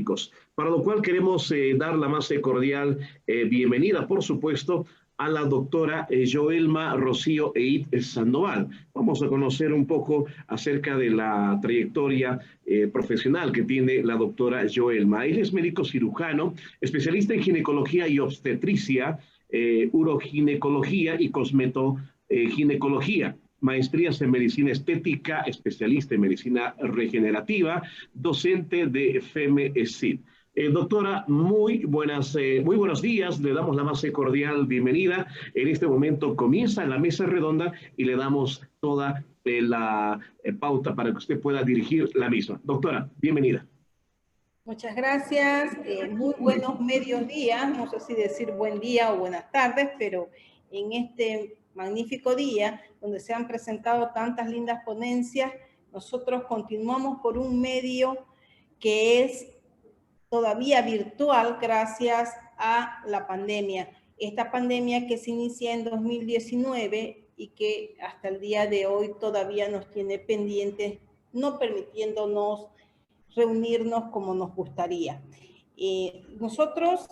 estéticos, para lo cual queremos dar la más cordial bienvenida, por supuesto, a la doctora Joelma Rocío Eid Sandoval. Vamos a conocer un poco acerca de la trayectoria profesional que tiene la doctora Joelma. Ella es médico cirujano, especialista en ginecología y obstetricia, uroginecología y cosmetoginecología. Maestrías en medicina estética, especialista en medicina regenerativa, docente de FEMESID. Doctora, muy buenos días. Le damos la más cordial bienvenida. En este momento comienza la mesa redonda y le damos toda la pauta para que usted pueda dirigir la misma. Doctora, bienvenida. Muchas gracias. Muy buenos mediodías. No sé si decir buen día o buenas tardes, pero en este magnífico día donde se han presentado tantas lindas ponencias, nosotros continuamos por un medio que es todavía virtual gracias a la pandemia. Esta pandemia que se inicia en 2019 y que hasta el día de hoy todavía nos tiene pendientes, no permitiéndonos reunirnos como nos gustaría. Nosotros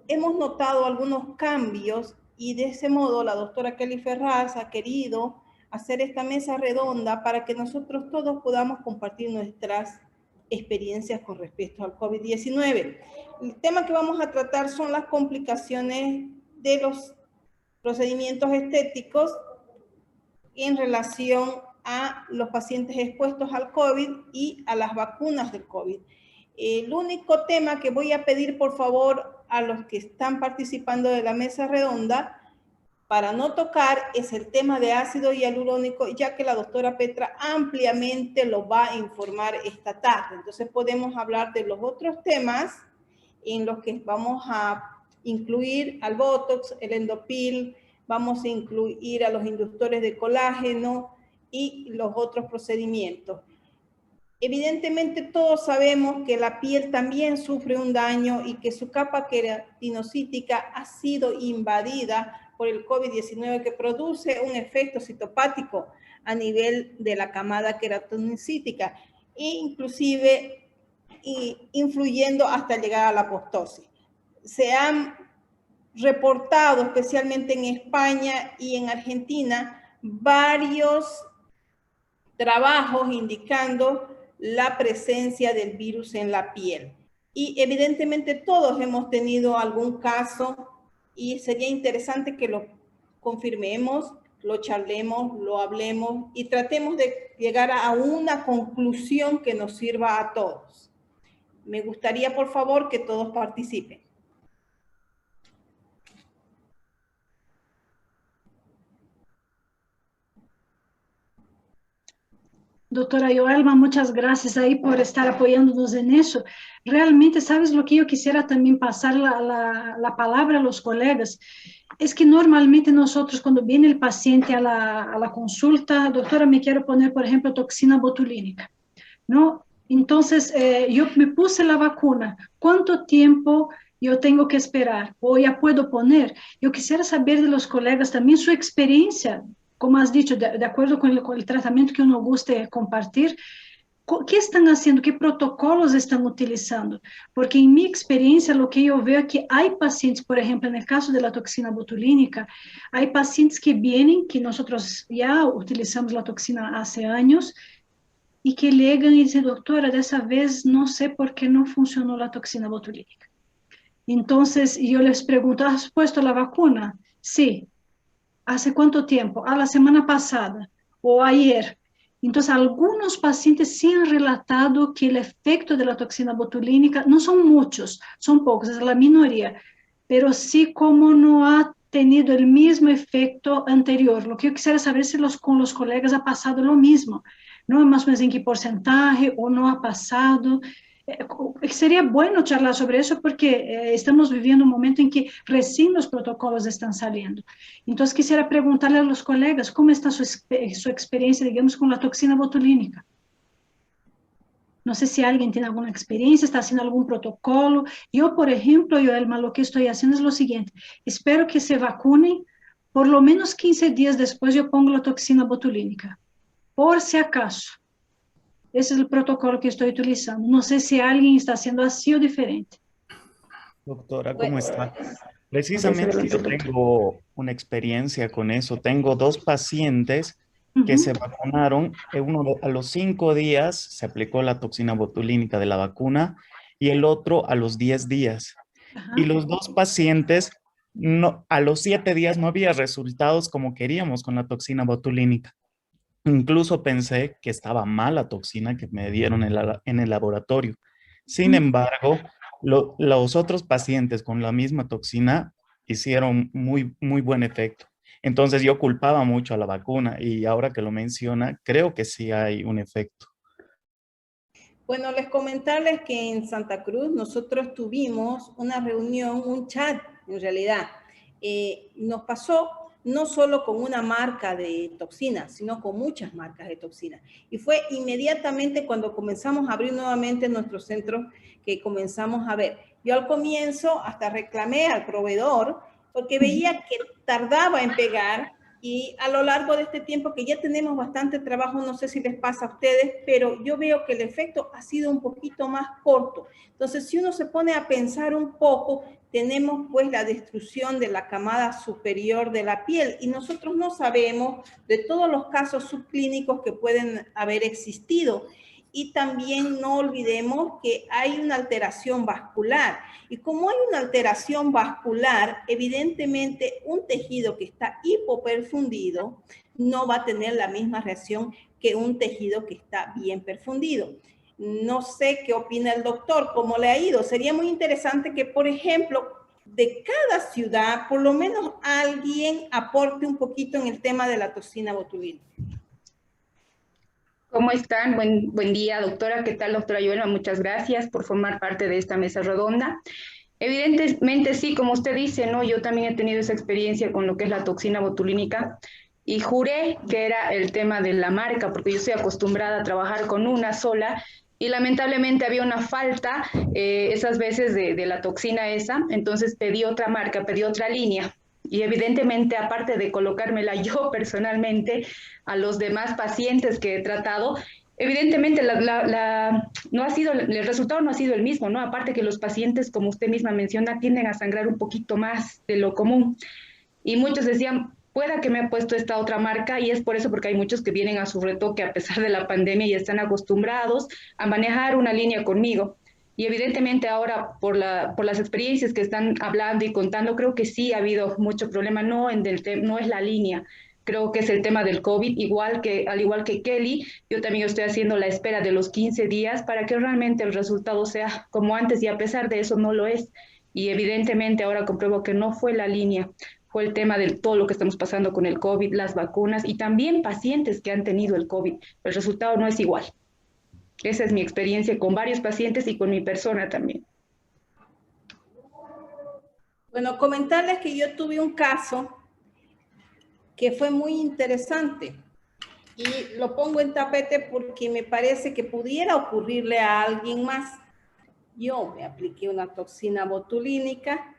hemos notado algunos cambios y de ese modo la doctora Kelly Ferraz ha querido hacer esta mesa redonda para que nosotros todos podamos compartir nuestras experiencias con respecto al COVID-19. El tema que vamos a tratar son las complicaciones de los procedimientos estéticos en relación a los pacientes expuestos al COVID y a las vacunas del COVID. El único tema que voy a pedir, por favor, a los que están participando de la mesa redonda, para no tocar, es el tema de ácido hialurónico, ya que la doctora Petra ampliamente lo va a informar esta tarde. Entonces podemos hablar de los otros temas en los que vamos a incluir al Botox, el Endopil, vamos a incluir a los inductores de colágeno y los otros procedimientos. Evidentemente todos sabemos que la piel también sufre un daño y que su capa queratinocítica ha sido invadida por el COVID-19 que produce un efecto citopático a nivel de la camada queratinocítica e inclusive influyendo hasta llegar a la apoptosis. Se han reportado, especialmente en España y en Argentina, varios trabajos indicando la presencia del virus en la piel. Y evidentemente todos hemos tenido algún caso y sería interesante que lo confirmemos, lo charlemos, lo hablemos y tratemos de llegar a una conclusión que nos sirva a todos. Me gustaría, por favor, que todos participen. Doctora Joelma, muchas gracias ahí por estar apoyándonos en eso. Realmente, ¿sabes lo que yo quisiera también pasar la palabra a los colegas? Es que normalmente nosotros cuando viene el paciente a la consulta, doctora, me quiero poner, por ejemplo, toxina botulínica, ¿no? Entonces, yo me puse la vacuna. ¿Cuánto tiempo yo tengo que esperar? ¿O ya puedo poner? Yo quisiera saber de los colegas también su experiencia, como has dicho, de acuerdo con el tratamiento que uno guste compartir, ¿qué están haciendo? ¿Qué protocolos están utilizando? Porque en mi experiencia lo que yo veo es que hay pacientes, por ejemplo, en el caso de la toxina botulínica, hay pacientes que vienen, que nosotros ya utilizamos la toxina hace años, y que llegan y dicen, doctora, dessa vez no sé por qué no funcionó la toxina botulínica. Entonces yo les pregunto, ¿has puesto la vacuna? Sí. ¿Hace cuánto tiempo? La semana pasada o ayer. Entonces, algunos pacientes sí han relatado que el efecto de la toxina botulínica, no son muchos, son pocos, es la minoría, pero sí como no ha tenido el mismo efecto anterior. Lo que yo quisiera saber es si con los colegas ha pasado lo mismo, ¿no? Más o menos en qué porcentaje o no ha pasado. Sería bueno charlar sobre eso porque estamos viviendo un momento en que recién los protocolos están saliendo. Entonces quisiera preguntarle a los colegas cómo está su experiencia, digamos, con la toxina botulínica. No sé si alguien tiene alguna experiencia, está haciendo algún protocolo. Yo, por ejemplo, Joelma, lo que estoy haciendo es lo siguiente. Espero que se vacunen, por lo menos 15 días después yo pongo la toxina botulínica, por si acaso. Ese es el protocolo que estoy utilizando. No sé si alguien está haciendo así o diferente. Doctora, ¿cómo Bueno, está? Precisamente yo tengo una experiencia con eso. Tengo dos pacientes que se vacunaron. A los 5 días se aplicó la toxina botulínica de la vacuna y el otro a los 10 días. Ajá. Y los dos pacientes, no, a los 7 días no había resultados como queríamos con la toxina botulínica. Incluso pensé que estaba mal la toxina que me dieron en el laboratorio. Sin embargo, los otros pacientes con la misma toxina hicieron muy buen efecto. Entonces yo culpaba mucho a la vacuna y ahora que lo menciona, creo que sí hay un efecto. Bueno, les comentarles que en Santa Cruz nosotros tuvimos una reunión, un chat en realidad. Nos pasó no solo con una marca de toxinas, sino con muchas marcas de toxinas. Y fue inmediatamente cuando comenzamos a abrir nuevamente nuestros centros que comenzamos a ver. Yo al comienzo hasta reclamé al proveedor porque veía que tardaba en pegar. Y a lo largo de este tiempo que ya tenemos bastante trabajo, no sé si les pasa a ustedes, pero yo veo que el efecto ha sido un poquito más corto. Entonces, si uno se pone a pensar un poco, tenemos pues la destrucción de la camada superior de la piel y nosotros no sabemos de todos los casos subclínicos que pueden haber existido. Y también no olvidemos que hay una alteración vascular. Y como hay una alteración vascular, evidentemente un tejido que está hipoperfundido no va a tener la misma reacción que un tejido que está bien perfundido. No sé qué opina el doctor, cómo le ha ido. Sería muy interesante que, por ejemplo, de cada ciudad, por lo menos alguien aporte un poquito en el tema de la toxina botulínica. ¿Cómo están? Buen día, doctora. ¿Qué tal, doctora Joelma? Muchas gracias por formar parte de esta mesa redonda. Evidentemente, sí, como usted dice, ¿no? Yo también he tenido esa experiencia con lo que es la toxina botulínica y juré que era el tema de la marca, porque yo estoy acostumbrada a trabajar con una sola y lamentablemente había una falta esas veces de la toxina esa, entonces pedí otra marca, pedí otra línea. Y evidentemente, aparte de colocármela yo personalmente a los demás pacientes que he tratado, evidentemente no ha sido, el resultado no ha sido el mismo, ¿no? Aparte que los pacientes, como usted misma menciona, tienden a sangrar un poquito más de lo común. Y muchos decían, pueda que me ha puesto esta otra marca, y es por eso porque hay muchos que vienen a su retoque a pesar de la pandemia y están acostumbrados a manejar una línea conmigo. Y evidentemente ahora, por las experiencias que están hablando y contando, creo que sí ha habido mucho problema, no es la línea, creo que es el tema del COVID, al igual que Kelly, yo también estoy haciendo la espera de los 15 días para que realmente el resultado sea como antes, y a pesar de eso no lo es. Y evidentemente ahora compruebo que no fue la línea, fue el tema de todo lo que estamos pasando con el COVID, las vacunas y también pacientes que han tenido el COVID. El resultado no es igual. Esa es mi experiencia con varios pacientes y con mi persona también. Bueno, comentarles que yo tuve un caso que fue muy interesante y lo pongo en tapete porque me parece que pudiera ocurrirle a alguien más. Yo me apliqué una toxina botulínica.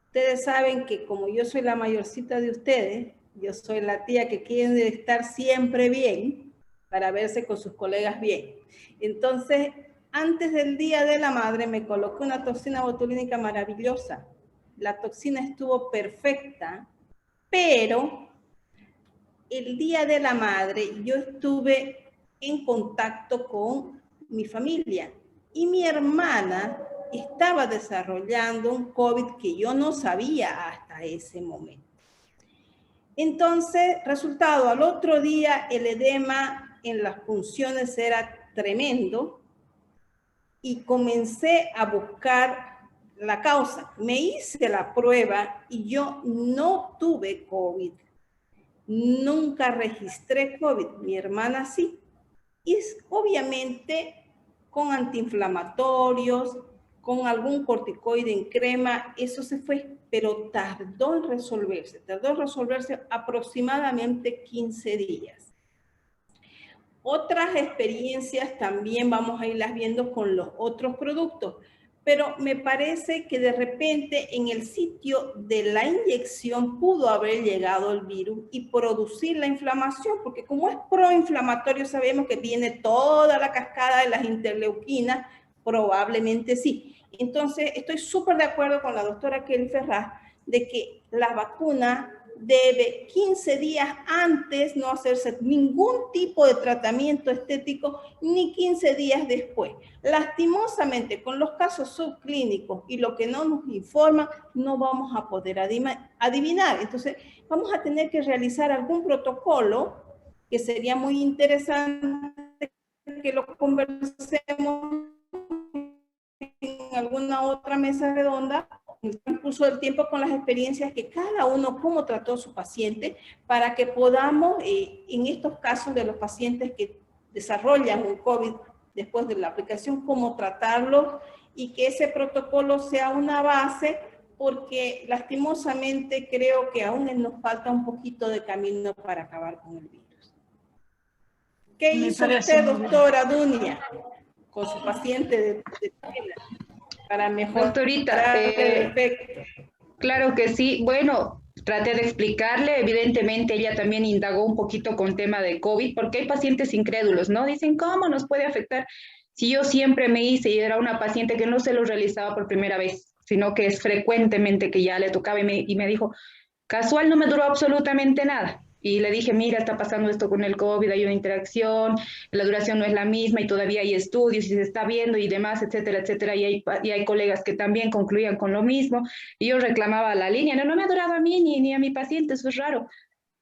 Ustedes saben que como yo soy la mayorcita de ustedes, yo soy la tía que quiere estar siempre bien para verse con sus colegas bien. Entonces, antes del Día de la Madre me coloqué una toxina botulínica maravillosa. La toxina estuvo perfecta, pero el Día de la Madre yo estuve en contacto con mi familia y mi hermana estaba desarrollando un COVID que yo no sabía hasta ese momento. Entonces, resultado, al otro día el edema en las funciones era tremendo y comencé a buscar la causa. Me hice la prueba y yo no tuve COVID. Nunca registré COVID, mi hermana sí. Y obviamente con antiinflamatorios, con algún corticoide en crema, eso se fue, pero tardó en resolverse aproximadamente 15 días. Otras experiencias también vamos a irlas viendo con los otros productos, pero me parece que de repente en el sitio de la inyección pudo haber llegado el virus y producir la inflamación, porque como es proinflamatorio, sabemos que viene toda la cascada de las interleuquinas, probablemente sí. Entonces, estoy súper de acuerdo con la doctora Kelly Ferraz de que la vacuna debe 15 días antes no hacerse ningún tipo de tratamiento estético ni 15 días después. Lastimosamente, con los casos subclínicos y lo que no nos informan, no vamos a poder adivinar. Entonces, vamos a tener que realizar algún protocolo que sería muy interesante que lo conversemos en alguna otra mesa redonda en el transcurso del tiempo con las experiencias que cada uno, cómo trató a su paciente, para que podamos, en estos casos de los pacientes que desarrollan un COVID después de la aplicación, cómo tratarlos y que ese protocolo sea una base, porque lastimosamente creo que aún nos falta un poquito de camino para acabar con el virus. ¿Qué hizo usted, doctora Dunia, con su paciente de para mejorar Doctorita, el efecto? Claro que sí. Bueno, traté de explicarle. Evidentemente, ella también indagó un poquito con tema de COVID, porque hay pacientes incrédulos, ¿no? Dicen, ¿cómo nos puede afectar? Si yo siempre me hice y era una paciente que no se lo realizaba por primera vez, sino que es frecuentemente que ya le tocaba y me dijo, casual no me duró absolutamente nada. Y le dije, mira, está pasando esto con el COVID, hay una interacción, la duración no es la misma y todavía hay estudios y se está viendo y demás, etcétera, etcétera. Y hay colegas que también concluían con lo mismo. Y yo reclamaba la línea, no me ha durado a mí ni a mi paciente, eso es raro.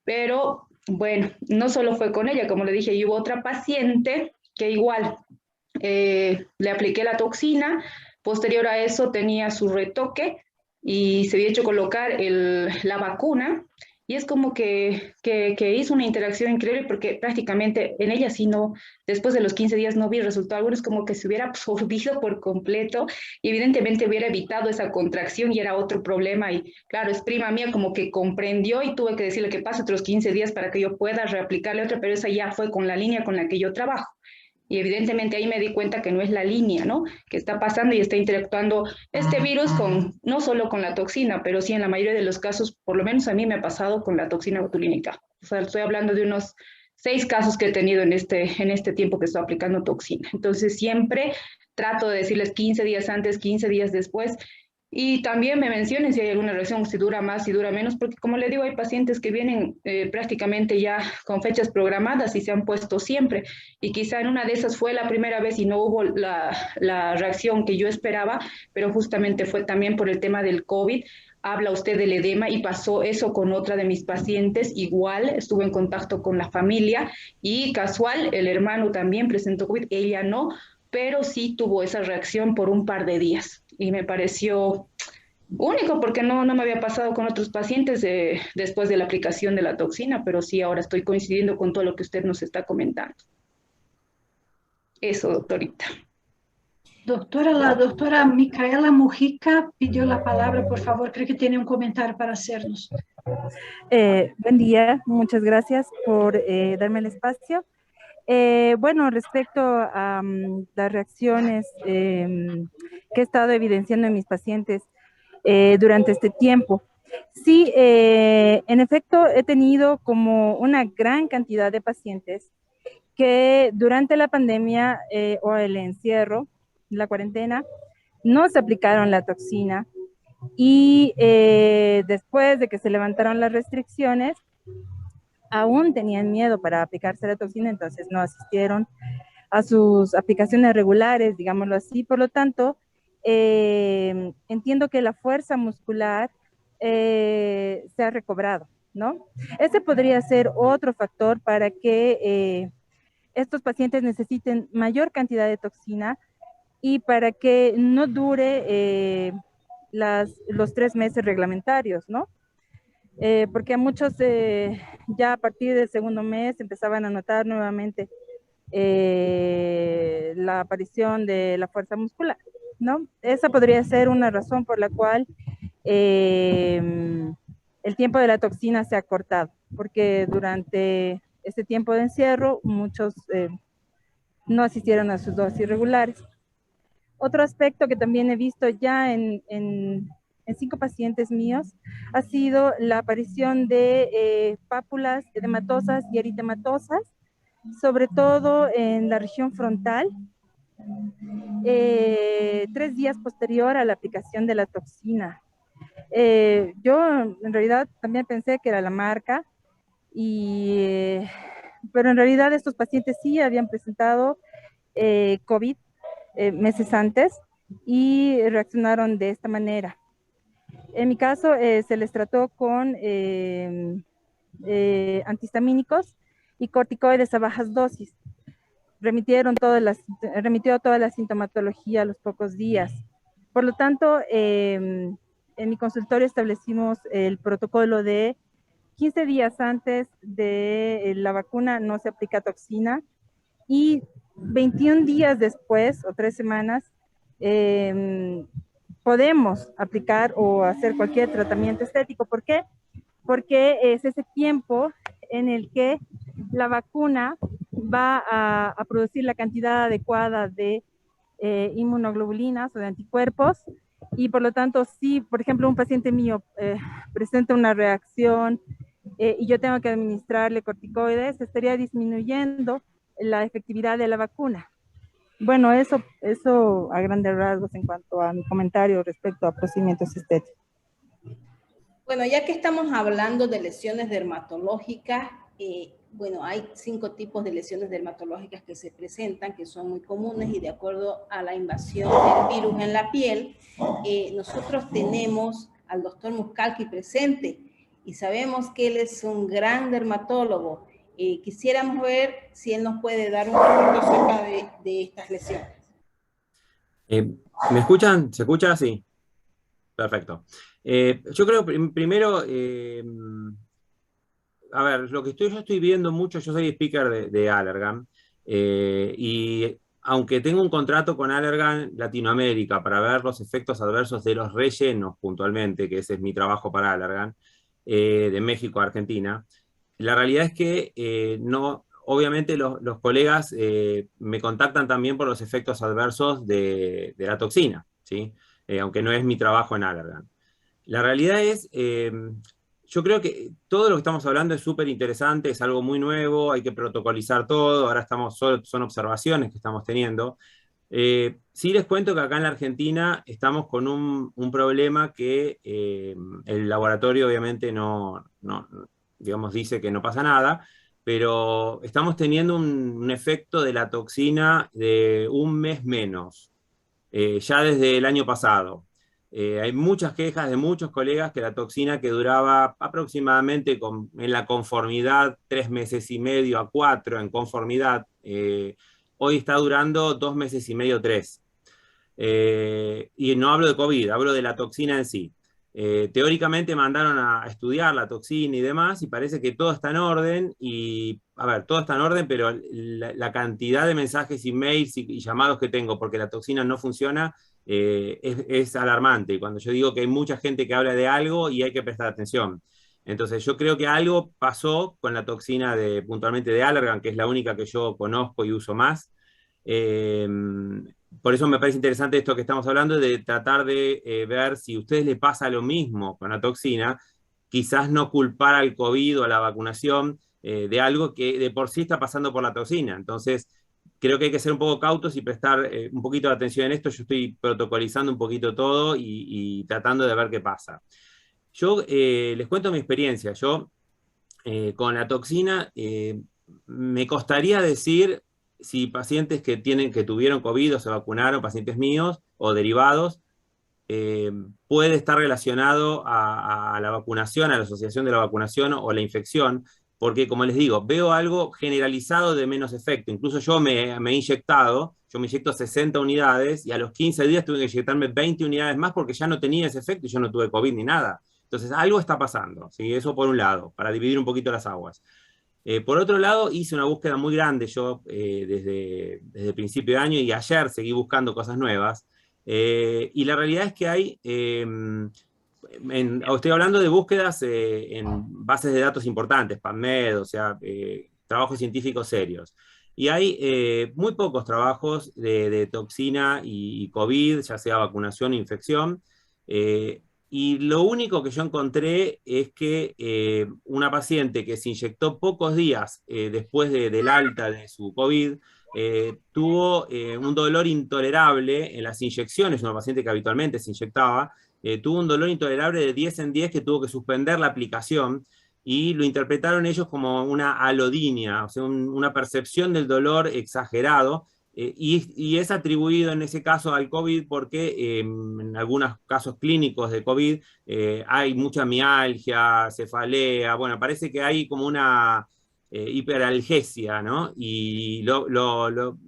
Pero bueno, no solo fue con ella, como le dije, y hubo otra paciente que igual le apliqué la toxina, posterior a eso tenía su retoque y se había hecho colocar la vacuna, y es como que hizo una interacción increíble porque prácticamente en ella sí no, después de los 15 días no vi resultado, algunos como que se hubiera absorbido por completo y evidentemente hubiera evitado esa contracción y era otro problema y claro, es prima mía como que comprendió y tuve que decirle que pase otros 15 días para que yo pueda reaplicarle otra, pero esa ya fue con la línea con la que yo trabajo. Y evidentemente ahí me di cuenta que no es la línea, ¿no? Que está pasando y está interactuando este virus con, no solo con la toxina, pero sí en la mayoría de los casos, por lo menos a mí me ha pasado con la toxina botulínica. O sea, estoy hablando de unos 6 casos que he tenido en este tiempo que estoy aplicando toxina. Entonces siempre trato de decirles 15 días antes, 15 días después, y también me mencionen si hay alguna reacción, si dura más, si dura menos, porque como le digo, hay pacientes que vienen prácticamente ya con fechas programadas y se han puesto siempre. Y quizá en una de esas fue la primera vez y no hubo la reacción que yo esperaba, pero justamente fue también por el tema del COVID. Habla usted del edema y pasó eso con otra de mis pacientes. Igual estuve en contacto con la familia y casual, el hermano también presentó COVID, ella no, pero sí tuvo esa reacción por un par de días y me pareció único porque no me había pasado con otros pacientes después de la aplicación de la toxina, pero sí ahora estoy coincidiendo con todo lo que usted nos está comentando. Eso, doctorita. Doctora, la doctora Micaela Mujica pidió la palabra, por favor, creo que tiene un comentario para hacernos. Buen día, muchas gracias por darme el espacio. Bueno, respecto a las reacciones que he estado evidenciando en mis pacientes durante este tiempo, sí, en efecto, he tenido como una gran cantidad de pacientes que durante la pandemia o el encierro, la cuarentena, no se aplicaron la toxina y después de que se levantaron las restricciones, aún tenían miedo para aplicarse la toxina, entonces no asistieron a sus aplicaciones regulares, digámoslo así. Por lo tanto, entiendo que la fuerza muscular se ha recobrado, ¿no? Ese podría ser otro factor para que estos pacientes necesiten mayor cantidad de toxina y para que no dure los 3 meses reglamentarios, ¿no? Porque a muchos ya a partir del segundo mes empezaban a notar nuevamente la aparición de la fuerza muscular, ¿no? Esa podría ser una razón por la cual el tiempo de la toxina se ha cortado, porque durante este tiempo de encierro muchos no asistieron a sus dosis regulares. Otro aspecto que también he visto ya en 5 pacientes míos ha sido la aparición de pápulas edematosas y eritematosas, sobre todo en la región frontal, 3 días posterior a la aplicación de la toxina. Yo en realidad también pensé que era la marca, pero en realidad estos pacientes sí habían presentado COVID meses antes y reaccionaron de esta manera. En mi caso se les trató con antihistamínicos y corticoides a bajas dosis. Remitió toda la sintomatología a los pocos días. Por lo tanto, en mi consultorio establecimos el protocolo de 15 días antes de la vacuna no se aplica toxina y 21 días después o 3 semanas podemos aplicar o hacer cualquier tratamiento estético. ¿Por qué? Porque es ese tiempo en el que la vacuna va a producir la cantidad adecuada de inmunoglobulinas o de anticuerpos, y por lo tanto, si por ejemplo un paciente mío presenta una reacción y yo tengo que administrarle corticoides, estaría disminuyendo la efectividad de la vacuna. Bueno, eso a grandes rasgos en cuanto a mi comentario respecto a procedimientos estéticos. Bueno, ya que estamos hablando de lesiones dermatológicas, bueno, hay 5 tipos de lesiones dermatológicas que se presentan, que son muy comunes, y de acuerdo a la invasión del virus en la piel, nosotros tenemos al doctor Muscalchi presente, y sabemos que él es un gran dermatólogo. Quisiéramos ver si él nos puede dar un poquito acerca de estas lesiones. ¿Me escuchan? ¿Se escucha? Sí. Perfecto. Yo creo primero, a ver, lo que yo estoy viendo mucho, yo soy speaker de Allergan, y aunque tengo un contrato con Allergan Latinoamérica para ver los efectos adversos de los rellenos puntualmente, que ese es mi trabajo para Allergan, de México a Argentina, la realidad es que no, obviamente los colegas me contactan también por los efectos adversos de la toxina, ¿sí? Aunque no es mi trabajo en Allergan. La realidad es, yo creo que todo lo que estamos hablando es súper interesante, es algo muy nuevo, hay que protocolizar todo, ahora son observaciones que estamos teniendo. Sí les cuento que acá en la Argentina estamos con un problema que el laboratorio obviamente digamos, dice que no pasa nada, pero estamos teniendo un efecto de la toxina de un mes menos, ya desde el año pasado. Hay muchas quejas de muchos colegas que la toxina, que duraba aproximadamente en la conformidad 3 meses y medio a 4 en conformidad, hoy está durando 2 meses y medio, 3. Y no hablo de COVID, hablo de la toxina en sí. Teóricamente mandaron a estudiar la toxina y demás, y parece que todo está en orden, y a ver, todo está en orden, pero la cantidad de mensajes, emails y llamados que tengo porque la toxina no funciona es alarmante. Y cuando yo digo que hay mucha gente que habla de algo y hay que prestar atención. Entonces yo creo que algo pasó con la toxina puntualmente de Allergan, que es la única que yo conozco y uso más. Por eso me parece interesante esto que estamos hablando, de tratar de ver si a ustedes les pasa lo mismo con la toxina, quizás no culpar al COVID o a la vacunación de algo que de por sí está pasando por la toxina. Entonces, creo que hay que ser un poco cautos y prestar un poquito de atención en esto. Yo estoy protocolizando un poquito todo y tratando de ver qué pasa. Yo les cuento mi experiencia. Yo con la toxina me costaría decir si pacientes que tuvieron COVID o se vacunaron, pacientes míos o derivados, puede estar relacionado a la vacunación, a la asociación de la vacunación o la infección, porque como les digo, veo algo generalizado de menos efecto. Incluso yo me he inyectado, yo me inyecto 60 unidades y a los 15 días tuve que inyectarme 20 unidades más porque ya no tenía ese efecto y yo no tuve COVID ni nada. Entonces algo está pasando, ¿sí? Eso por un lado, para dividir un poquito las aguas. Por otro lado, hice una búsqueda muy grande yo desde el principio de año, y ayer seguí buscando cosas nuevas. Y la realidad es que hay, estoy hablando de búsquedas en bases de datos importantes, PubMed, o sea, trabajos científicos serios. y hay muy pocos trabajos de toxina y COVID, ya sea vacunación o infección. Y lo único que yo encontré es que una paciente que se inyectó pocos días después del alta de su COVID, tuvo un dolor intolerable en las inyecciones, una paciente que habitualmente se inyectaba, tuvo un dolor intolerable de 10 en 10 que tuvo que suspender la aplicación, y lo interpretaron ellos como una alodinia, o sea, una percepción del dolor exagerado, y es atribuido en ese caso al COVID porque en algunos casos clínicos de COVID hay mucha mialgia, cefalea, bueno, parece que hay como una hiperalgesia, ¿no? Y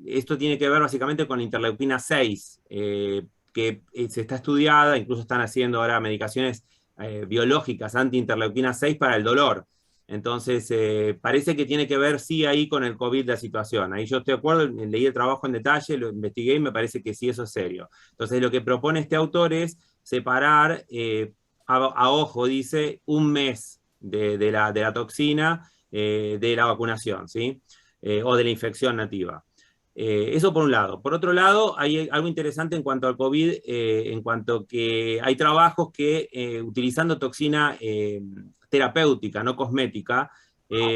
esto tiene que ver básicamente con la interleuquina 6, que se está estudiada, incluso están haciendo ahora medicaciones biológicas anti-interleuquina 6 para el dolor. Entonces, parece que tiene que ver, sí, ahí con el COVID la situación. Ahí yo estoy de acuerdo, leí el trabajo en detalle, lo investigué y me parece que sí, eso es serio. Entonces, lo que propone este autor es separar, a ojo, dice, un mes de la toxina de la vacunación, ¿sí? O de la infección nativa. Eso por un lado. Por otro lado, hay algo interesante en cuanto al COVID, en cuanto que hay trabajos que utilizando toxina terapéutica, no cosmética,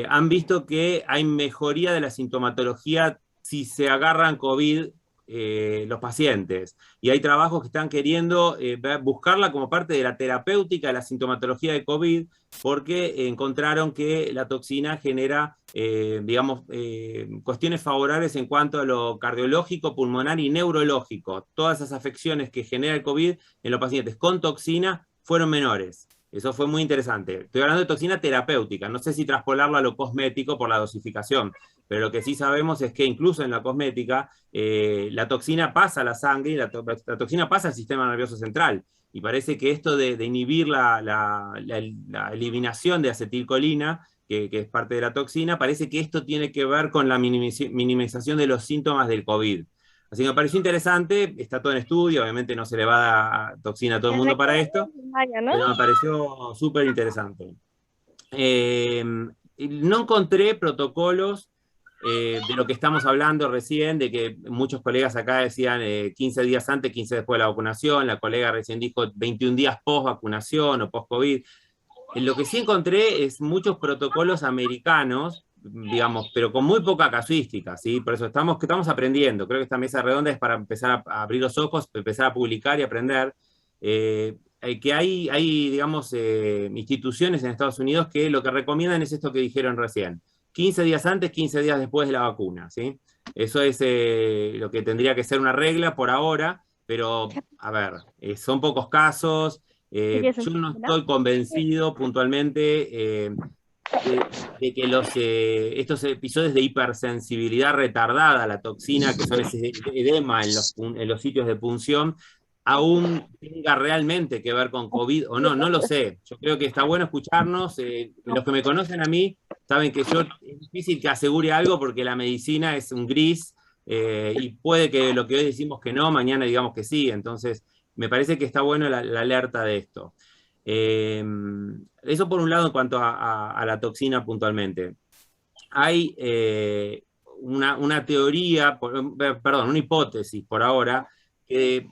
han visto que hay mejoría de la sintomatología si se agarran COVID los pacientes. Y hay trabajos que están queriendo buscarla como parte de la terapéutica de la sintomatología de COVID, porque encontraron que la toxina genera, digamos, cuestiones favorables en cuanto a lo cardiológico, pulmonar y neurológico. Todas esas afecciones que genera el COVID en los pacientes con toxina fueron menores. Eso fue muy interesante. Estoy hablando de toxina terapéutica, no sé si traspolarlo a lo cosmético por la dosificación, pero lo que sí sabemos es que incluso en la cosmética, la toxina pasa a la sangre y la toxina pasa al sistema nervioso central. Y parece que esto de inhibir la eliminación de acetilcolina, que es parte de la toxina, parece que esto tiene que ver con la minimización de los síntomas del COVID. Así que me pareció interesante, está todo en estudio, obviamente no se le va a dar toxina a todo el mundo para esto, pero me pareció súper interesante. No encontré protocolos de lo que estamos hablando recién, de que muchos colegas acá decían 15 días antes, 15 después de la vacunación, la colega recién dijo 21 días post vacunación o post COVID. Lo que sí encontré es muchos protocolos americanos, digamos, pero con muy poca casuística, ¿sí? Por eso estamos aprendiendo. Creo que esta mesa redonda es para empezar a abrir los ojos, empezar a publicar y aprender. Que hay digamos, instituciones en Estados Unidos que lo que recomiendan es esto que dijeron recién. 15 días antes, 15 días después de la vacuna, ¿sí? Eso es lo que tendría que ser una regla por ahora, pero, a ver, son pocos casos. Yo no estoy convencido puntualmente de que estos episodios de hipersensibilidad retardada a la toxina, que son ese edema en los sitios de punción, aún tenga realmente que ver con COVID o no, no lo sé. Yo creo que está bueno escucharnos. Los que me conocen a mí saben que es difícil que asegure algo porque la medicina es un gris y puede que lo que hoy decimos que no, mañana digamos que sí. Entonces, me parece que está bueno la alerta de esto. Eso por un lado en cuanto a la toxina puntualmente. Hay una teoría, perdón, una hipótesis por ahora, que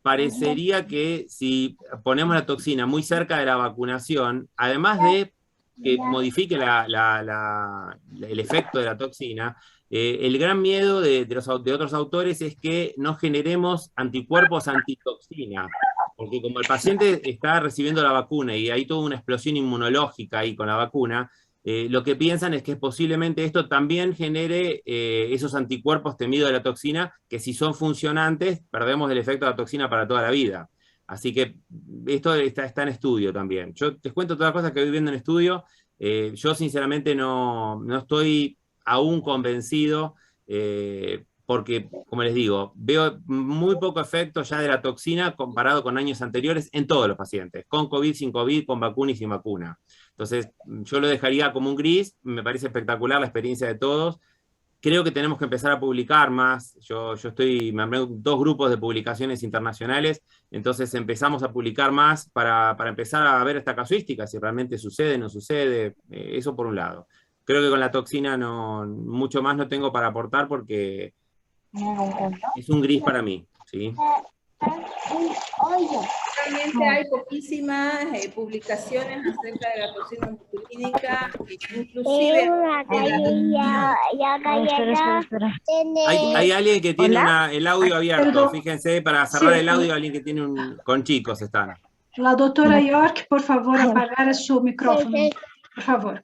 parecería que si ponemos la toxina muy cerca de la vacunación, además de que modifique el efecto de la toxina, el gran miedo de otros autores es que no generemos anticuerpos antitoxina, porque como el paciente está recibiendo la vacuna y hay toda una explosión inmunológica ahí con la vacuna, lo que piensan es que posiblemente esto también genere esos anticuerpos temidos de la toxina, que si son funcionantes, perdemos el efecto de la toxina para toda la vida. Así que esto está en estudio también. Yo les cuento todas las cosas que voy viendo en estudio. Yo sinceramente no estoy aún convencido, porque, como les digo, veo muy poco efecto ya de la toxina comparado con años anteriores en todos los pacientes, con COVID, sin COVID, con vacuna y sin vacuna. Entonces, yo lo dejaría como un gris, me parece espectacular la experiencia de todos. Creo que tenemos que empezar a publicar más. Yo me armé 2 grupos de publicaciones internacionales, entonces empezamos a publicar más para empezar a ver esta casuística, si realmente sucede, no sucede, eso por un lado. creo que con la toxina no, mucho más no tengo para aportar porque es un gris para mí, ¿sí? Realmente hay poquísimas publicaciones acerca de la toxina botulínica, inclusive... Hay alguien que tiene el audio abierto, Perdón. fíjense, para cerrar Sí, el audio, alguien que tiene con chicos están. La doctora York, por favor, apagar su micrófono, por favor.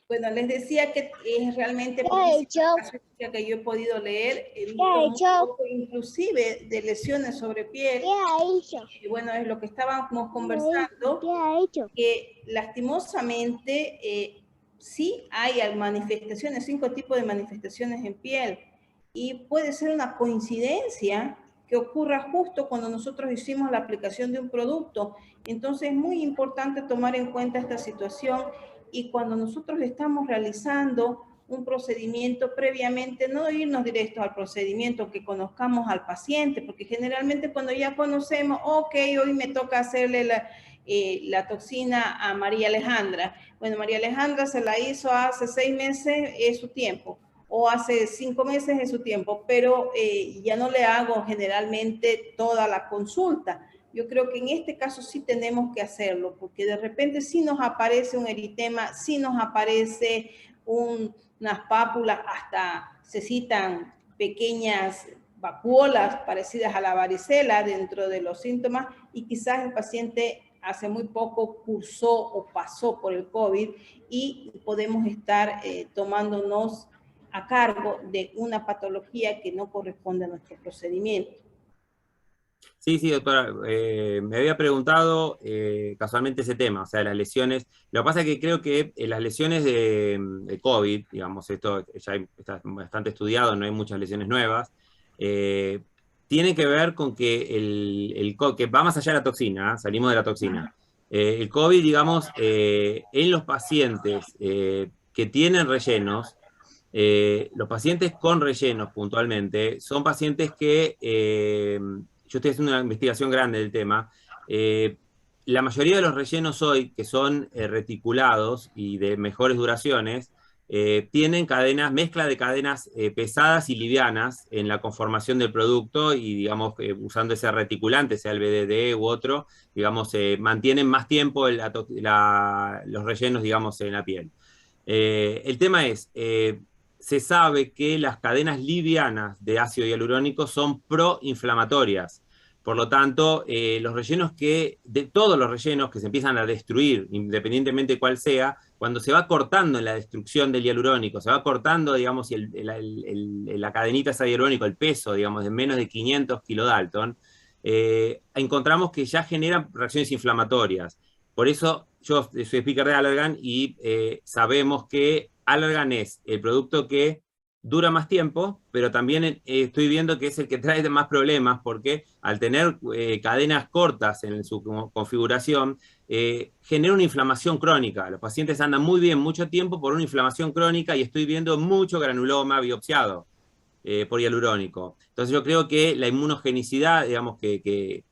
Bueno, les decía que es realmente la que yo he podido leer, he visto un poco, inclusive de lesiones sobre piel. Y bueno, es lo que estábamos conversando, que lastimosamente sí hay manifestaciones, 5 tipos de manifestaciones en piel, y puede ser una coincidencia que ocurra justo cuando nosotros hicimos la aplicación de un producto. Entonces es muy importante tomar en cuenta esta situación, y cuando nosotros estamos realizando un procedimiento previamente, no irnos directos al procedimiento, que conozcamos al paciente, porque generalmente cuando ya conocemos, ok, hoy me toca hacerle la toxina a María Alejandra. Bueno, María Alejandra se la hizo hace 6 meses, es su tiempo, o hace 5 meses es su tiempo, pero ya no le hago generalmente toda la consulta. Yo creo que en este caso sí tenemos que hacerlo, porque de repente sí nos aparece un eritema, sí nos aparece unas pápulas, hasta se citan pequeñas vacuolas parecidas a la varicela dentro de los síntomas, y quizás el paciente hace muy poco cursó o pasó por el COVID, y podemos estar tomándonos a cargo de una patología que no corresponde a nuestro procedimiento. Sí, sí, doctora, me había preguntado casualmente ese tema, o sea, las lesiones. Lo que pasa es que creo que las lesiones de COVID, digamos, esto ya está bastante estudiado, no hay muchas lesiones nuevas, tiene que ver con que que va más allá de la toxina, salimos de la toxina. El COVID, digamos, en los pacientes que tienen rellenos, los pacientes con rellenos puntualmente, son pacientes que... yo estoy haciendo una investigación grande del tema. La mayoría de los rellenos hoy, que son reticulados y de mejores duraciones, tienen mezcla de cadenas pesadas y livianas en la conformación del producto, y digamos, usando ese reticulante, sea el BDD u otro, digamos, mantienen más tiempo los rellenos, digamos, en la piel. El tema es, se sabe que las cadenas livianas de ácido hialurónico son proinflamatorias. Por lo tanto, todos los rellenos que se empiezan a destruir, independientemente cuál sea, cuando se va cortando en la destrucción del hialurónico, se va cortando, digamos, la cadenita esa de hialurónico, el peso, digamos, de menos de 500 kilodalton, encontramos que ya generan reacciones inflamatorias. Por eso yo soy speaker de Allergan, y sabemos que Allergan es el producto que dura más tiempo, pero también estoy viendo que es el que trae más problemas, porque al tener cadenas cortas en su configuración, genera una inflamación crónica. Los pacientes andan muy bien mucho tiempo por una inflamación crónica, y estoy viendo mucho granuloma biopsiado por hialurónico. Entonces yo creo que la inmunogenicidad, digamos, que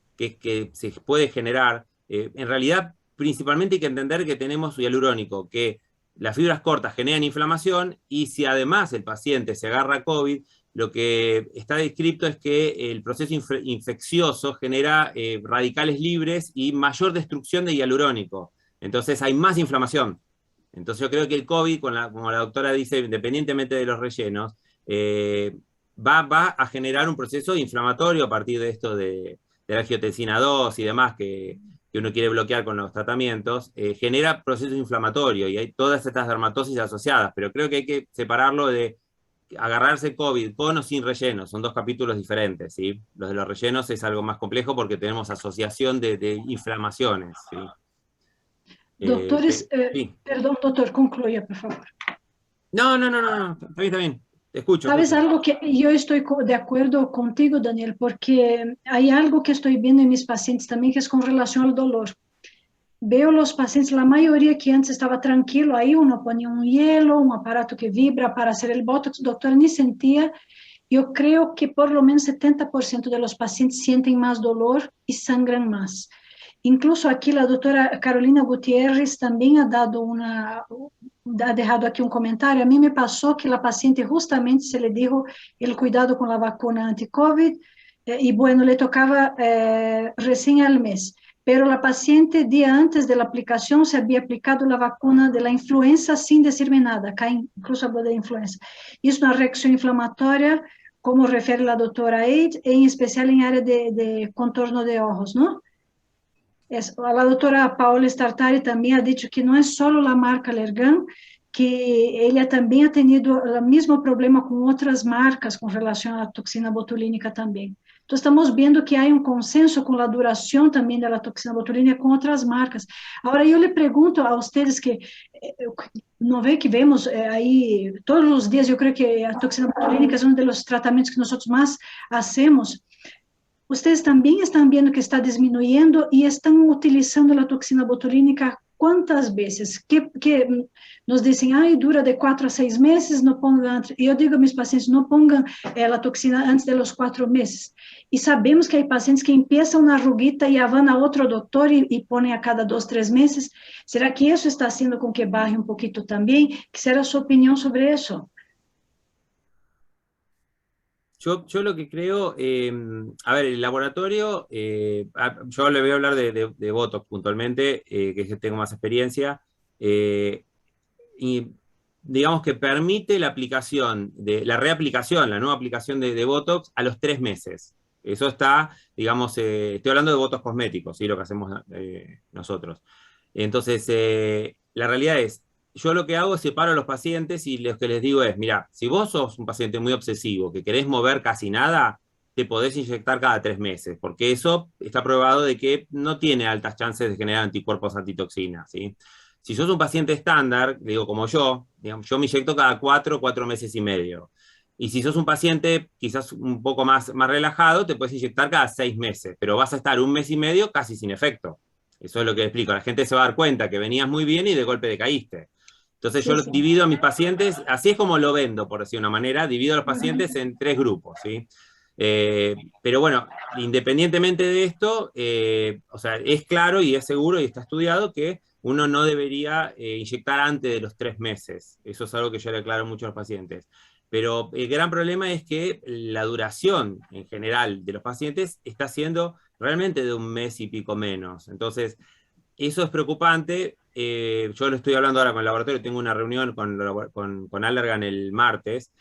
se puede generar, en realidad principalmente hay que entender que tenemos hialurónico, que las fibras cortas generan inflamación, y si además el paciente se agarra COVID, lo que está descrito es que el proceso infeccioso genera radicales libres y mayor destrucción de hialurónico. Entonces hay más inflamación. Entonces yo creo que el COVID, como la doctora dice, independientemente de los rellenos, va a generar un proceso inflamatorio a partir de esto de la angiotensina 2 y demás, que uno quiere bloquear con los tratamientos, genera procesos inflamatorios, y hay todas estas dermatosis asociadas, pero creo que hay que separarlo de agarrarse COVID con o sin rellenos, son 2 capítulos diferentes, ¿sí? Los de los rellenos es algo más complejo porque tenemos asociación de inflamaciones, ¿sí? Doctores, sí. Perdón, doctor, concluya, por favor. No, está bien. Te escucho. ¿Sabes algo que yo estoy de acuerdo contigo, Daniel? Porque hay algo que estoy viendo en mis pacientes también, que es con relación al dolor. Veo los pacientes, la mayoría que antes estaba tranquilo, ahí uno ponía un hielo, un aparato que vibra para hacer el botox, doctor, ni sentía. Yo creo que por lo menos 70% de los pacientes sienten más dolor y sangran más. Incluso aquí la doctora Carolina Gutiérrez también ha dejado aquí un comentario. A mí me pasó que la paciente justamente se le dijo el cuidado con la vacuna anti-COVID y bueno, le tocaba recién al mes. Pero la paciente, día antes de la aplicación, se había aplicado la vacuna de la influenza sin decirme nada. Acá incluso habló de influenza. Hizo una reacción inflamatoria, como refiere la doctora Eid, en especial en área de contorno de ojos, ¿no? La doctora Paola Startari también ha dicho que no es solo la marca Allergan, que ella también ha tenido el mismo problema con otras marcas con relación a la toxina botulínica también. Entonces estamos viendo que hay un consenso con la duración también de la toxina botulínica con otras marcas. Ahora yo le pregunto a ustedes que no ve que vemos ahí todos los días, yo creo que la toxina botulínica es uno de los tratamientos que nosotros más hacemos. Ustedes también están viendo que está disminuyendo y están utilizando la toxina botulínica ¿cuántas veces? Que nos dicen, ay, dura de 4 a 6 meses, no pongan, yo digo a mis pacientes, no pongan la toxina antes de los 4 meses. Y sabemos que hay pacientes que empiezan una arruguita y ya van a otro doctor y ponen a cada 2, 3 meses. ¿Será que eso está haciendo con que baje un poquito también? Quisiera su opinión sobre eso. Yo lo que creo, a ver, el laboratorio, yo le voy a hablar de Botox puntualmente, que yo tengo más experiencia, y digamos que permite la aplicación, la reaplicación, la nueva aplicación de Botox a los 3 meses. Eso está, digamos, estoy hablando de Botox cosméticos, ¿sí? Lo que hacemos nosotros. Entonces, la realidad es, yo lo que hago es separo a los pacientes y lo que les digo es, mira, si vos sos un paciente muy obsesivo, que querés mover casi nada, te podés inyectar cada 3 meses, porque eso está probado de que no tiene altas chances de generar anticuerpos antitoxina, ¿sí? Si sos un paciente estándar, digo como yo, digamos, yo me inyecto cada 4 meses y medio. Y si sos un paciente quizás un poco más relajado, te puedes inyectar cada 6 meses, pero vas a estar 1 mes y medio casi sin efecto. Eso es lo que explico. La gente se va a dar cuenta que venías muy bien y de golpe decaíste. Entonces yo divido a mis pacientes, así es como lo vendo, por decir una manera, divido a los pacientes en 3 grupos, ¿sí? Pero bueno, independientemente de esto, o sea, es claro y es seguro y está estudiado que uno no debería inyectar antes de los 3 meses. Eso es algo que yo le aclaro mucho a los pacientes. Pero el gran problema es que la duración en general de los pacientes está siendo realmente de 1 mes y pico menos. Entonces, eso es preocupante. Yo lo estoy hablando ahora con el laboratorio, tengo una reunión con Allergan el martes,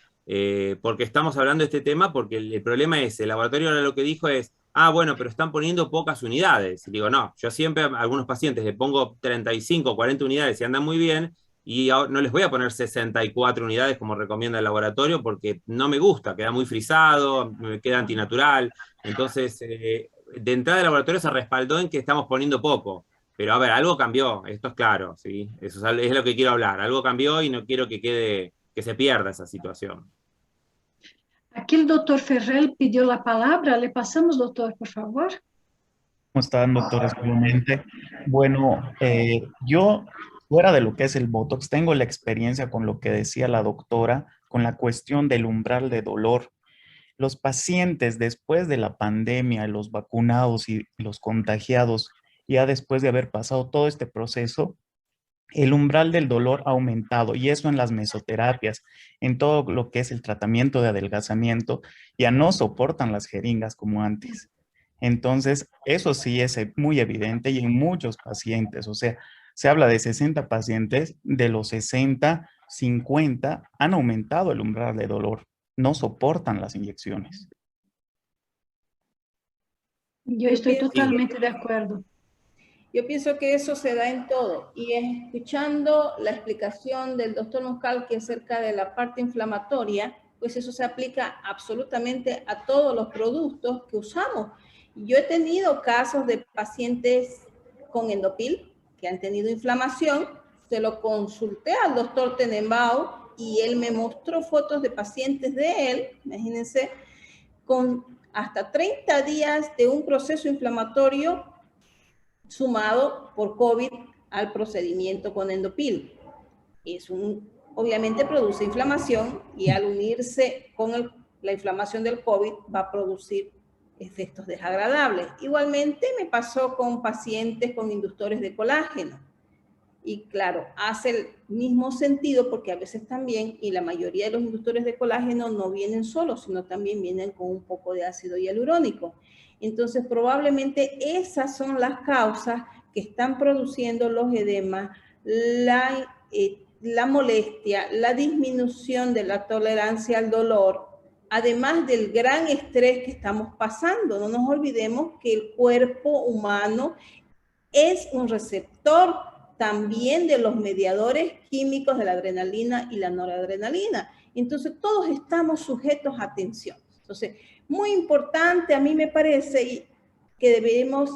porque estamos hablando de este tema, porque el problema es, el laboratorio ahora lo que dijo es, bueno, pero están poniendo pocas unidades. Y digo, no, yo siempre a algunos pacientes les pongo 35, 40 unidades y andan muy bien, y no les voy a poner 64 unidades como recomienda el laboratorio, porque no me gusta, queda muy frisado, me queda antinatural. Entonces, de entrada el laboratorio se respaldó en que estamos poniendo poco. Pero a ver, algo cambió, esto es claro, ¿sí? Eso es lo que quiero hablar. Algo cambió y no quiero que se pierda esa situación. Aquí el doctor Ferrell pidió la palabra. Le pasamos, doctor, por favor. ¿Cómo están, doctores? Nuevamente. Bueno, yo, fuera de lo que es el Botox, tengo la experiencia con lo que decía la doctora, con la cuestión del umbral de dolor. Los pacientes después de la pandemia, los vacunados y los contagiados, ya después de haber pasado todo este proceso, el umbral del dolor ha aumentado y eso en las mesoterapias, en todo lo que es el tratamiento de adelgazamiento, ya no soportan las jeringas como antes. Entonces, eso sí es muy evidente y en muchos pacientes, o sea, se habla de 60 pacientes, de los 60, 50 han aumentado el umbral de dolor, no soportan las inyecciones. Yo estoy totalmente de acuerdo. Yo pienso que eso se da en todo, y escuchando la explicación del doctor Muscalqui acerca de la parte inflamatoria, pues eso se aplica absolutamente a todos los productos que usamos. Yo he tenido casos de pacientes con Endopil que han tenido inflamación, se lo consulté al doctor Tenenbaum y él me mostró fotos de pacientes de él, imagínense, con hasta 30 días de un proceso inflamatorio sumado por COVID al procedimiento con Endopil. Obviamente produce inflamación y al unirse con la inflamación del COVID va a producir efectos desagradables. Igualmente me pasó con pacientes con inductores de colágeno. Y claro, hace el mismo sentido porque a veces también, y la mayoría de los inductores de colágeno no vienen solos, sino también vienen con un poco de ácido hialurónico. Entonces, probablemente esas son las causas que están produciendo los edemas, la molestia, la disminución de la tolerancia al dolor, además del gran estrés que estamos pasando. No nos olvidemos que el cuerpo humano es un receptor también de los mediadores químicos de la adrenalina y la noradrenalina. Entonces, todos estamos sujetos a tensión. Entonces, muy importante a mí me parece que debemos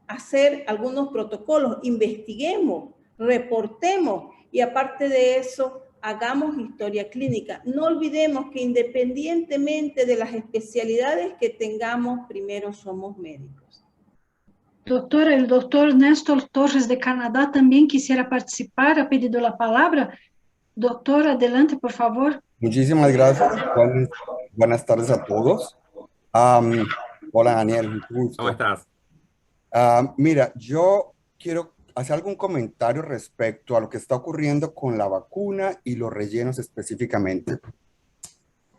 hacer algunos protocolos, investiguemos, reportemos y aparte de eso, hagamos historia clínica. No olvidemos que independientemente de las especialidades que tengamos, primero somos médicos. Doctora, el doctor Néstor Torres de Canadá también quisiera participar, ha pedido la palabra. Doctor, adelante, por favor. Muchísimas gracias. Buenas tardes a todos. Hola, Daniel. Un gusto. ¿Cómo estás? Mira, yo quiero hacer algún comentario respecto a lo que está ocurriendo con la vacuna y los rellenos específicamente.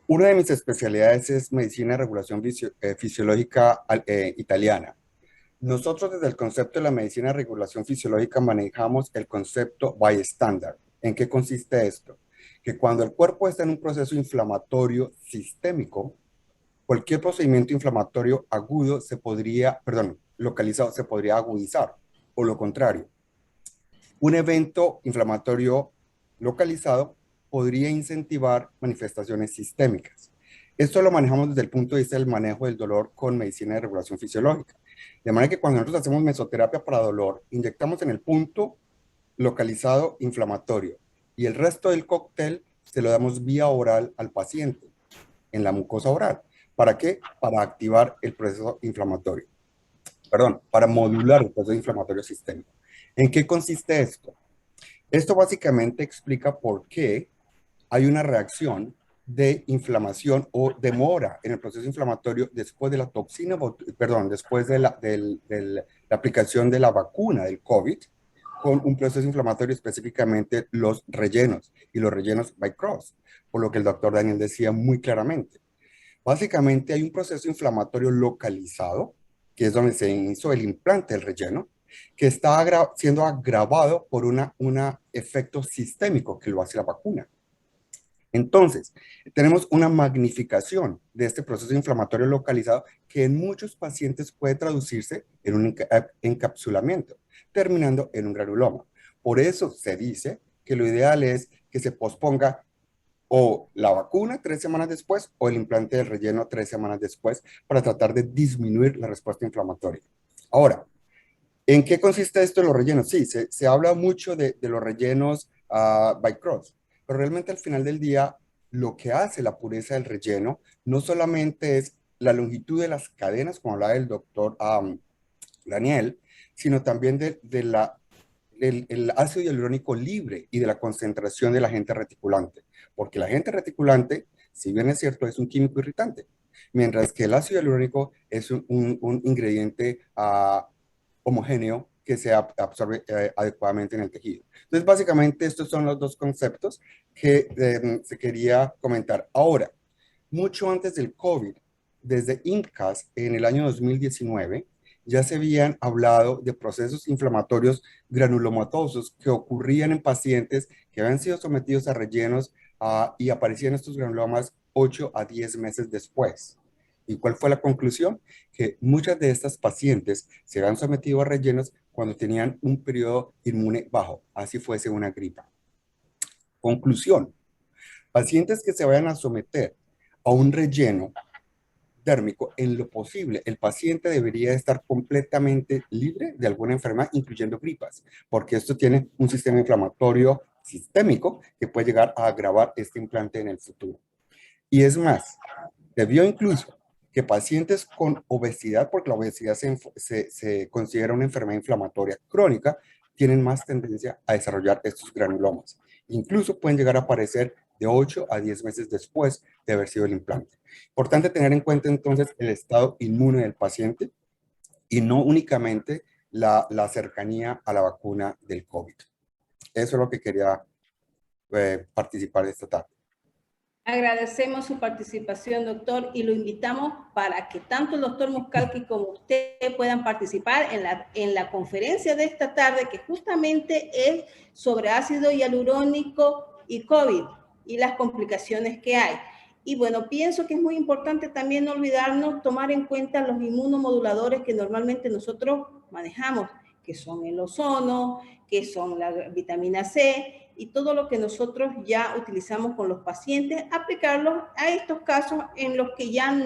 Una de mis especialidades es medicina de regulación fisiológica italiana. Nosotros desde el concepto de la medicina de regulación fisiológica manejamos el concepto bystander. ¿En qué consiste esto? Que cuando el cuerpo está en un proceso inflamatorio sistémico, cualquier procedimiento inflamatorio agudo localizado se podría agudizar, o lo contrario. Un evento inflamatorio localizado podría incentivar manifestaciones sistémicas. Esto lo manejamos desde el punto de vista del manejo del dolor con medicina de regulación fisiológica. De manera que cuando nosotros hacemos mesoterapia para dolor, inyectamos en el punto localizado inflamatorio y el resto del cóctel se lo damos vía oral al paciente, en la mucosa oral. ¿Para qué? Para activar el proceso inflamatorio. Para modular el proceso inflamatorio sistémico. ¿En qué consiste esto? Esto básicamente explica por qué hay una reacción de inflamación o demora en el proceso inflamatorio después de la toxina, después de la aplicación de la vacuna del COVID, con un proceso inflamatorio, específicamente los rellenos, y los rellenos by cross, por lo que el doctor Daniel decía muy claramente. Básicamente hay un proceso inflamatorio localizado, que es donde se hizo el implante del relleno, que está siendo agravado por un efecto sistémico que lo hace la vacuna. Entonces, tenemos una magnificación de este proceso inflamatorio localizado que en muchos pacientes puede traducirse en un encapsulamiento, terminando en un granuloma. Por eso se dice que lo ideal es que se posponga o la vacuna 3 semanas después o el implante del relleno 3 semanas después para tratar de disminuir la respuesta inflamatoria. Ahora, ¿en qué consiste esto de los rellenos? Sí, se habla mucho de los rellenos by cross, pero realmente al final del día lo que hace la pureza del relleno no solamente es la longitud de las cadenas, como hablaba el doctor Daniel, sino también el ácido hialurónico libre y de la concentración del agente reticulante. Porque el agente reticulante, si bien es cierto, es un químico irritante, mientras que el ácido hialurónico es un ingrediente homogéneo que se absorbe adecuadamente en el tejido. Entonces, básicamente, estos son los dos conceptos que se quería comentar. Ahora, mucho antes del COVID, desde INCAS, en el año 2019, ya se habían hablado de procesos inflamatorios granulomatosos que ocurrían en pacientes que habían sido sometidos a rellenos y aparecían estos granulomas 8 a 10 meses después. ¿Y cuál fue la conclusión? Que muchas de estas pacientes se habían sometido a rellenos cuando tenían un periodo inmune bajo, así fuese una gripa. Conclusión: pacientes que se vayan a someter a un relleno térmico, en lo posible, el paciente debería estar completamente libre de alguna enfermedad, incluyendo gripas, porque esto tiene un sistema inflamatorio sistémico que puede llegar a agravar este implante en el futuro. Y es más, se vio incluso que pacientes con obesidad, porque la obesidad se considera una enfermedad inflamatoria crónica, tienen más tendencia a desarrollar estos granulomas. Incluso pueden llegar a aparecer de 8 a 10 meses después de haber sido el implante. Importante tener en cuenta entonces el estado inmune del paciente y no únicamente la cercanía a la vacuna del COVID. Eso es lo que quería participar esta tarde. Agradecemos su participación, doctor, y lo invitamos para que tanto el doctor Muscalchi como usted puedan participar en la conferencia de esta tarde, que justamente es sobre ácido hialurónico y COVID y las complicaciones que hay. Y bueno, pienso que es muy importante también no olvidarnos tomar en cuenta los inmunomoduladores que normalmente nosotros manejamos, que son el ozono, que son la vitamina C, y todo lo que nosotros ya utilizamos con los pacientes, aplicarlos a estos casos en los que ya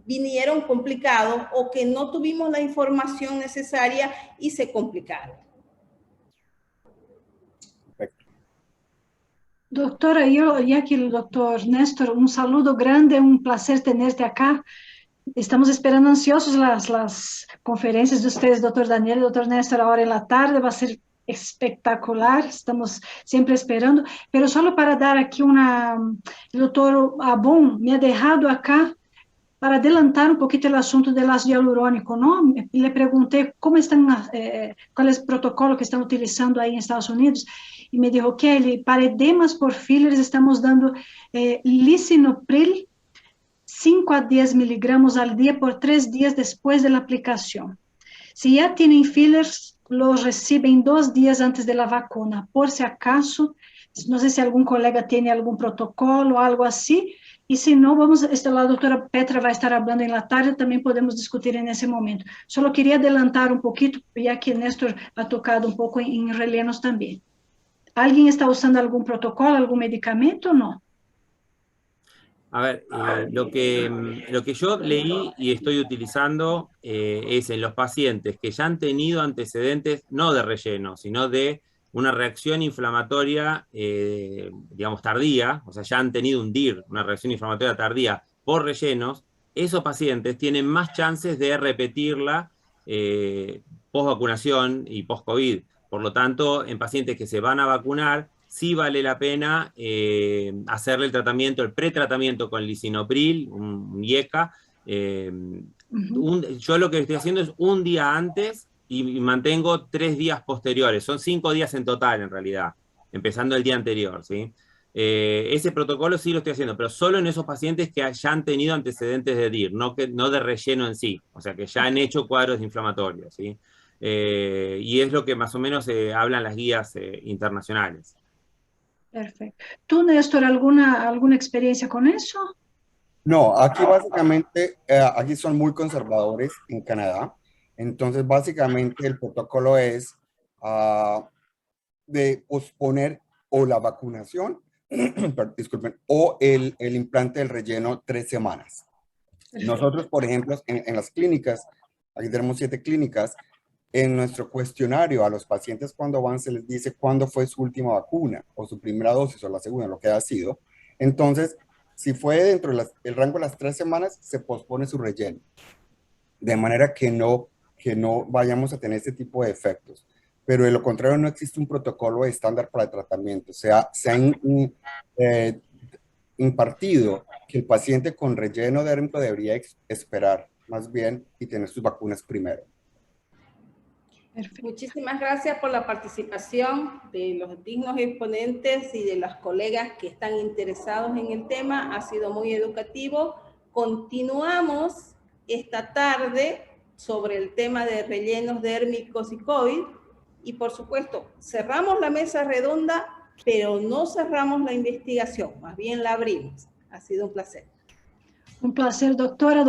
vinieron complicados o que no tuvimos la información necesaria y se complicaron. Doctora, yo, ya que el doctor Néstor, un saludo grande, un placer tenerte acá. Estamos esperando ansiosos las conferencias de ustedes, doctor Daniel y doctor Néstor, ahora en la tarde. Va a ser espectacular, estamos siempre esperando. Pero solo para dar aquí el doctor Abon me ha dejado acá para adelantar un poquito el asunto del ácido hialurónico, ¿no? Le pregunté cuál es el protocolo que están utilizando ahí en Estados Unidos, y me dijo que para edemas por fillers estamos dando lisinopril 5 a 10 miligramos al día por 3 días después de la aplicación. Si ya tienen fillers, los reciben 2 días antes de la vacuna, por si acaso. No sé si algún colega tiene algún protocolo o algo así, y si no, la doctora Petra va a estar hablando en la tarde, también podemos discutir en ese momento. Solo quería adelantar un poquito, ya que Néstor ha tocado un poco en rellenos también. ¿Alguien está usando algún protocolo, algún medicamento o no? A ver, lo que yo leí y estoy utilizando es en los pacientes que ya han tenido antecedentes, no de relleno, sino de una reacción inflamatoria, digamos, tardía, o sea, ya han tenido un DIR, una reacción inflamatoria tardía por rellenos. Esos pacientes tienen más chances de repetirla post-vacunación y post-COVID. Por lo tanto, en pacientes que se van a vacunar, sí vale la pena hacerle el tratamiento, el pretratamiento con lisinopril, un IECA. Yo lo que estoy haciendo es un día antes y mantengo 3 días posteriores. Son 5 días en total, en realidad, empezando el día anterior, ¿sí? Ese protocolo sí lo estoy haciendo, pero solo en esos pacientes que ya han tenido antecedentes de DIR, no de relleno en sí, o sea, que ya han hecho cuadros inflamatorios, ¿sí? Y es lo que más o menos hablan las guías internacionales. Perfecto. ¿Tú, Néstor, alguna experiencia con eso? No, aquí básicamente, aquí son muy conservadores en Canadá. Entonces, básicamente el protocolo es de posponer o la vacunación, disculpen, o el implante del relleno 3 semanas. Nosotros, por ejemplo, en las clínicas, aquí tenemos 7 clínicas, en nuestro cuestionario a los pacientes cuando van se les dice cuándo fue su última vacuna o su primera dosis o la segunda, lo que ha sido. Entonces, si fue dentro del rango de las 3 semanas, se pospone su relleno. De manera que no vayamos a tener este tipo de efectos. Pero de lo contrario, no existe un protocolo estándar para el tratamiento. Se ha impartido que el paciente con relleno dérmico debería esperar más bien y tener sus vacunas primero. Perfecto. Muchísimas gracias por la participación de los dignos exponentes y de los colegas que están interesados en el tema. Ha sido muy educativo. Continuamos esta tarde sobre el tema de rellenos dérmicos y COVID. Y por supuesto, cerramos la mesa redonda, pero no cerramos la investigación, más bien la abrimos. Ha sido un placer. Un placer, doctora.